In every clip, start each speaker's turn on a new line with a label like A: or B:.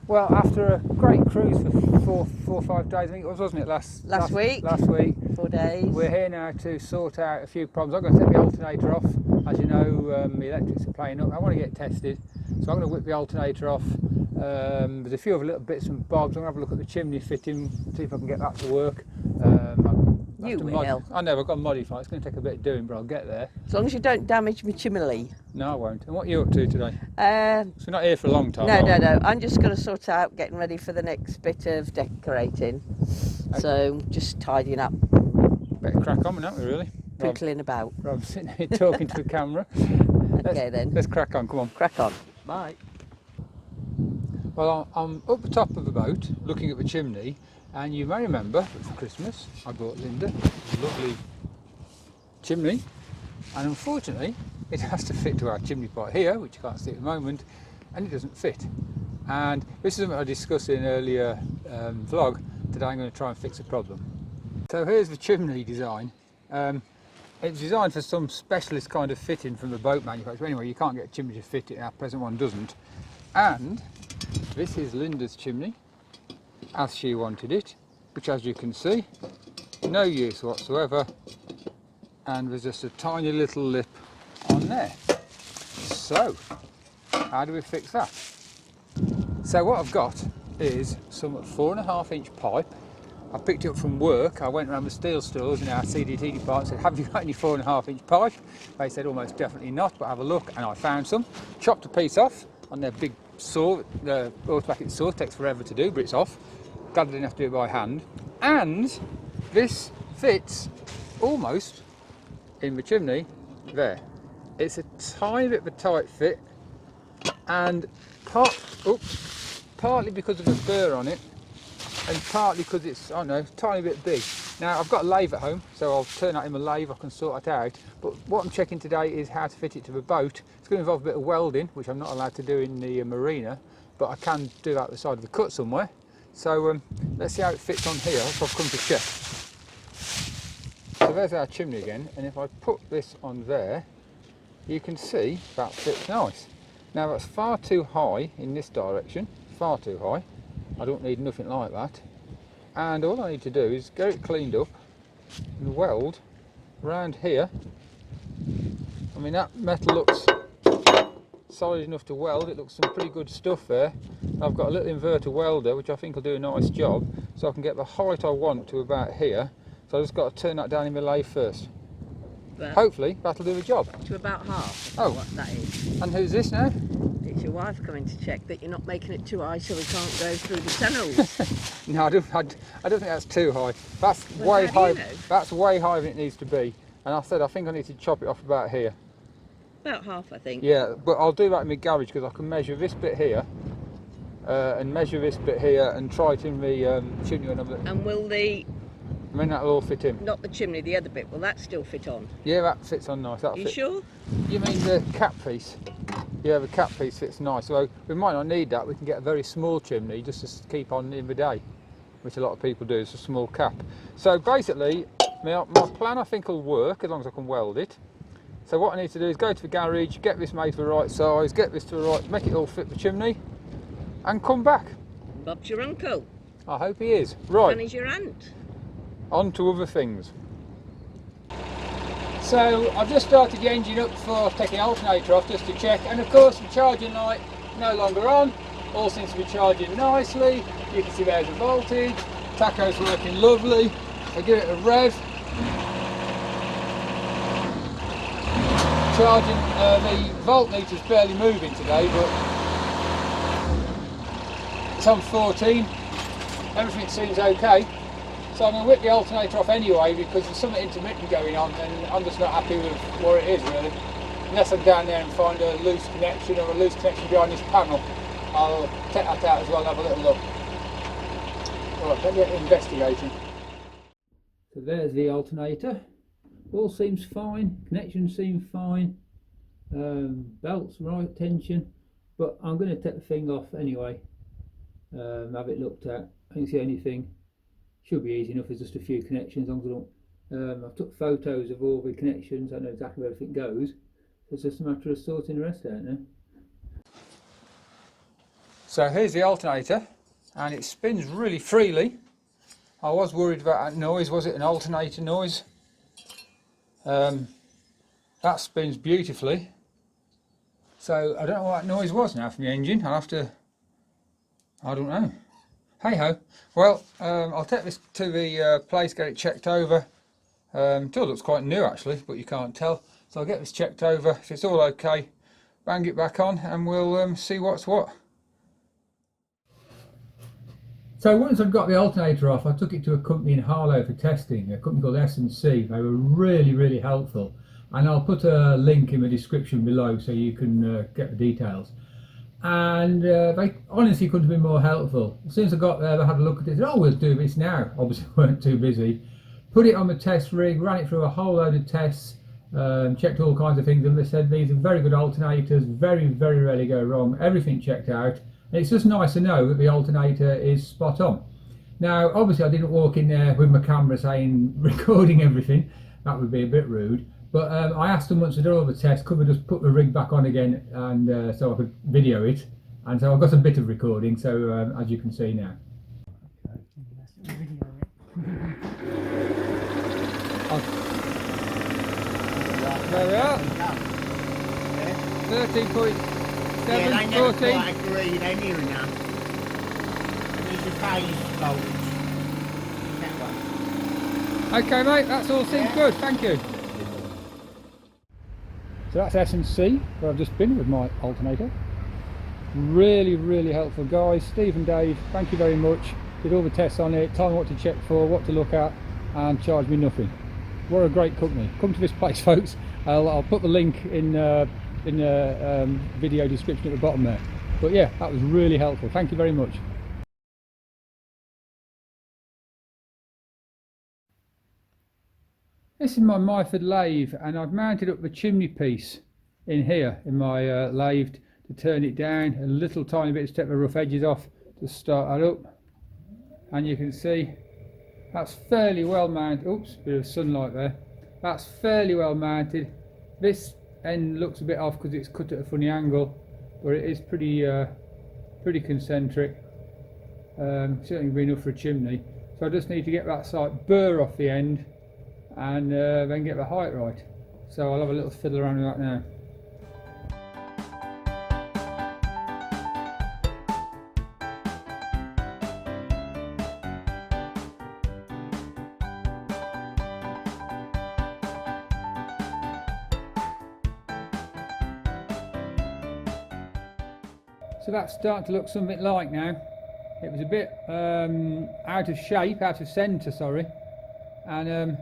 A: Well, after a great cruise for four or 5 days, I think it was, wasn't it, last week? Last week.
B: 4 days.
A: We're here now to sort out a few problems. I'm going to take the alternator off. As you know, the electrics are playing up. I want to get it tested, so I'm going to whip the alternator off. There's a few other little bits and bobs. I'm going to have a look at the chimney fitting, see if I can get that to work.
B: You will.
A: I know, I've got to modify. It's going to take a bit of doing, but I'll get there.
B: As long as you don't damage my chimney.
A: No, I won't. And what are you up to today? So we're not here for a long time.
B: No. I'm just going to sort out getting ready for the next bit of decorating. Okay. So just tidying up.
A: Better crack on, haven't we, really?
B: Piddling about.
A: I'm sitting here talking to the camera.
B: Okay then.
A: Let's crack on, come on.
B: Crack on. Bye.
A: Well, I'm up the top of the boat looking at the chimney, and you may remember that for Christmas I bought Linda a lovely chimney, and unfortunately it has to fit to our chimney pot here, which you can't see at the moment, and it doesn't fit. And this is something I discussed in an earlier vlog. Today I'm going to try and fix the problem. So here's the chimney design. It's designed for some specialist kind of fitting from the boat manufacturer. Anyway, you can't get a chimney to fit it, our present one doesn't. And this is Linda's chimney, as she wanted it, which, as you can see, no use whatsoever, and there's just a tiny little lip on there. So, how do we fix that? So what I've got is some 4.5 inch pipe. I picked it up from work. I went around the steel stores in our CDT department and said, have you got any 4.5 inch pipe? They said almost definitely not, but have a look, and I found some. Chopped a piece off on their big saw. The automatic saw takes forever to do, but it's off. Glad I didn't have to do it by hand. And this fits almost in the chimney there. It's a tiny bit of a tight fit, and partly because of the burr on it, and partly because it's, I don't know, a tiny bit big. Now I've got a lathe at home, so I'll turn that in my lathe, I can sort it out. But what I'm checking today is how to fit it to the boat. It's going to involve a bit of welding, which I'm not allowed to do in the marina, but I can do that at the side of the cut somewhere. So let's see how it fits on here, so I've come to check. So there's our chimney again, and if I put this on there, you can see that fits nice. Now that's far too high in this direction, far too high. I don't need nothing like that. And all I need to do is get it cleaned up and weld around here. I mean, that metal looks solid enough to weld. It looks some pretty good stuff there. I've got a little inverter welder, which I think will do a nice job, so I can get the height I want to about here. So I've just got to turn that down in my lathe first. But hopefully that'll do the job.
B: To about half.
A: Oh,
B: what that is.
A: And who's this now?
B: It's your wife coming to check that you're not making it too high so we can't go through the tunnels.
A: No, I don't think that's too high. That's way high. That's way higher than it needs to be. And I said I think I need to chop it off about here.
B: About half, I think.
A: Yeah, but I'll do that in my garage because I can measure this bit here and measure this bit here and try it in the chimney.
B: And will the...
A: I mean, that'll all fit in.
B: Not the chimney, the other bit. Will that still fit on?
A: Yeah, that fits on nice.
B: You sure?
A: You mean the cap piece? Yeah, the cap piece fits nice. So we might not need that. We can get a very small chimney just to keep on in the day, which a lot of people do. It's a small cap. So basically, my plan I think will work as long as I can weld it. So what I need to do is go to the garage, get this made to the right size, get this to the right, make it all fit the chimney, and come back.
B: Bob's your uncle.
A: I hope he is. Right.
B: And he's your aunt.
A: On to other things. So I've just started the engine up for taking the alternator off just to check, and of course the charging light no longer on. All seems to be charging nicely. You can see there's the voltage. Tacho's working lovely. I give it a rev. Charging, the voltmeter's barely moving today, but it's on 14. Everything seems okay. So I'm going to whip the alternator off anyway because there's something intermittent going on and I'm just not happy with what it is really. Unless I'm down there and find a loose connection or a loose connection behind this panel, I'll take that out as well and have a little look. Alright, let's get investigating. So there's the alternator. All seems fine, connections seem fine, belt's right tension, but I'm going to take the thing off anyway, have it looked at. I think it's the only thing. Should be easy enough, there's just a few connections, as long as I don't, I've took photos of all the connections, I know exactly where everything goes, so it's just a matter of sorting the rest out now. So here's the alternator, and it spins really freely. I was worried about that noise. Was it an alternator noise? That spins beautifully. So I don't know what that noise was now from the engine. I'll have to, I don't know. Hey ho. Well, I'll take this to the place, get it checked over. It still looks quite new actually, but you can't tell. So I'll get this checked over. If it's all okay, bang it back on and we'll see what's what. So once I've got the alternator off, I took it to a company in Harlow for testing, a company called S&C. They were really helpful, and I'll put a link in the description below so you can get the details. And they honestly couldn't have been more helpful. As soon as I got there, they had a look at it and said, oh, we'll do this now. Obviously weren't too busy. Put it on the test rig, ran it through a whole load of tests, checked all kinds of things, and they said these are very good alternators, very rarely go wrong, everything checked out. And it's just nice to know that the alternator is spot on. Now obviously I didn't walk in there with my camera saying recording everything, that would be a bit rude, but I asked them once I did all the tests, could we just put the rig back on again, and so I could video it, and so I've got a bit of recording, so as you can see now. There we are, 13.7,
C: yeah, they never
A: 14.
C: quite agree, they're near enough. There's a phase voltage. That one.
A: Okay mate, that's all seems good, thank you. So that's S&C, where I've just been with my alternator. Really helpful guys. Steve and Dave, thank you very much. Did all the tests on it, told me what to check for, what to look at, and charged me nothing. What a great company. Come to this place folks. I'll put the link in the video description at the bottom there. But yeah, that was really helpful. Thank you very much. This is my Myford lathe, and I've mounted up the chimney piece in here in my lathe to turn it down a little tiny bit to take the rough edges off to start that up. And you can see that's fairly well mounted. Oops, bit of sunlight there. That's fairly well mounted. This end looks a bit off because it's cut at a funny angle, but it is pretty concentric. Certainly be enough for a chimney. So I just need to get that slight burr off the end and then get the height right. So I'll have a little fiddle around with that now. So that's starting to look something like now. It was a bit out of shape, out of centre, sorry. And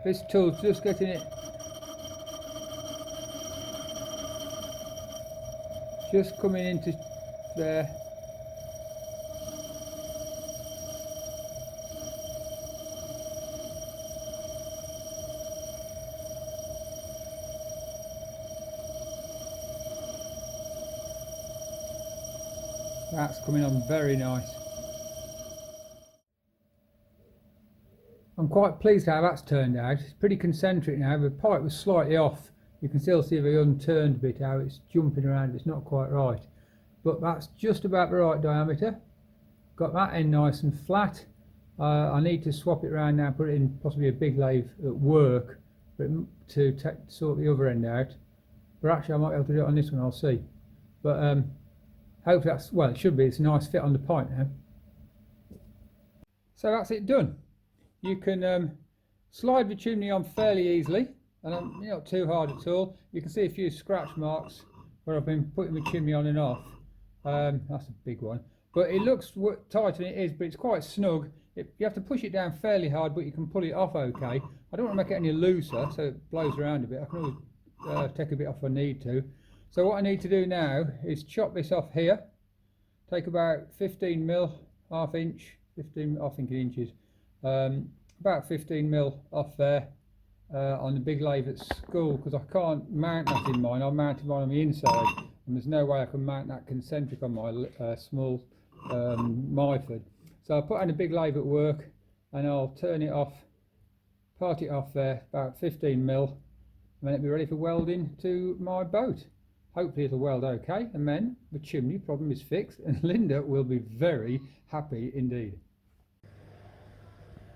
A: this tool's just getting it just coming into there. That's coming on very nice. I'm quite pleased how that's turned out. It's pretty concentric now. The pipe was slightly off. You can still see the unturned bit, how it's jumping around. It's not quite right, but that's just about the right diameter. Got that end nice and flat. I need to swap it around now, put it in possibly a big lathe at work, but to sort the other end out. But actually I might be able to do it on this one, I'll see. But hopefully that's, well, it should be. It's a nice fit on the pipe now. So that's it done. You can slide the chimney on fairly easily, and not too hard at all. You can see a few scratch marks where I've been putting the chimney on and off. That's a big one, but it looks tighter than it is, but it's quite snug. You have to push it down fairly hard, but you can pull it off okay. I don't want to make it any looser, so it blows around a bit. I can always take a bit off if I need to. So what I need to do now is chop this off here. Take about 15 mil, half inch, 15, I think in inches. About 15 mil off there on the big lathe at school, because I can't mount that in mine. I mounted mine on the inside, and there's no way I can mount that concentric on my small Myford. So I'll put on a big lathe at work, and I'll turn it off, part it off there, about 15 mil, and then it'll be ready for welding to my boat. Hopefully it'll weld okay, and then the chimney problem is fixed and Linda will be very happy indeed.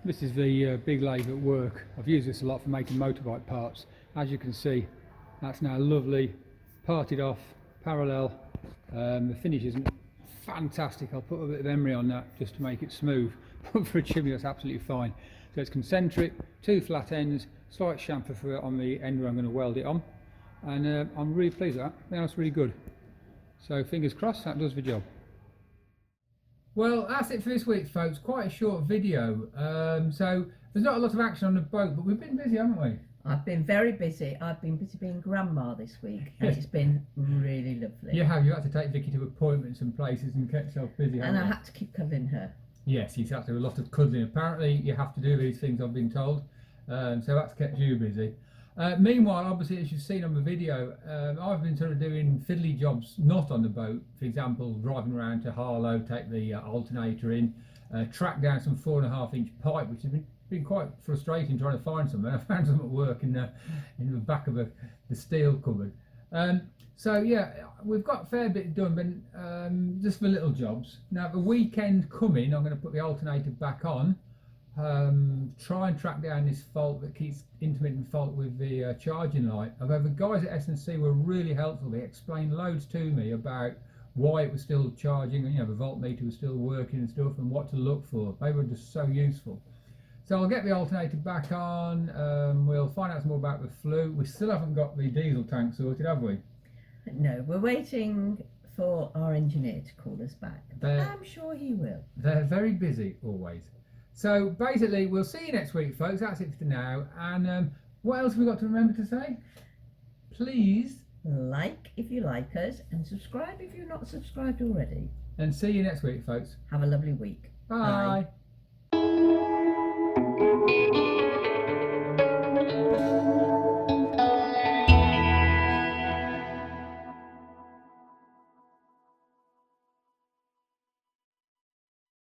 A: This is the big lathe at work. I've used this a lot for making motorbike parts. As you can see, that's now lovely, parted off, parallel. The finish isn't fantastic. I'll put a bit of emery on that just to make it smooth, but for a chimney that's absolutely fine. So it's concentric, 2 flat ends, slight chamfer on the end where I'm going to weld it on, and I'm really pleased with that. I think that's really good. So fingers crossed that does the job. Well, that's it for this week, folks. Quite a short video. So there's not a lot of action on the boat, but we've been busy, haven't we?
B: I've been very busy. I've been busy being grandma this week, and it's been really lovely.
A: You have. You had to take Vicky to appointments and places and kept yourself busy, haven't
B: And I
A: you?
B: had to keep cuddling her.
A: Yes, exactly. A lot of cuddling. Apparently, you have to do these things, I've been told. So that's kept you busy. Meanwhile, obviously, as you've seen on the video, I've been sort of doing fiddly jobs not on the boat. For example, driving around to Harlow, take the alternator in, track down some 4.5-inch pipe, which has been quite frustrating trying to find some. And I found some at work in the back of the steel cupboard. So yeah, we've got a fair bit done, but just for little jobs. Now the weekend coming, I'm going to put the alternator back on, try and track down this fault that keeps intermittent fault with the charging light. However, the guys at S&C were really helpful. They explained loads to me about why it was still charging, and the voltmeter was still working and stuff, and what to look for. They were just so useful. So I'll get the alternator back on. We'll find out some more about the flue. We still haven't got the diesel tank sorted, have we?
B: No, we're waiting for our engineer to call us back. I'm sure he will.
A: They're very busy always. So basically, we'll see you next week, folks. That's it for now. And what else have we got to remember to say? Please
B: like if you like us, and subscribe if you're not subscribed already.
A: And see you next week, folks.
B: Have a lovely week.
A: Bye.
B: Bye.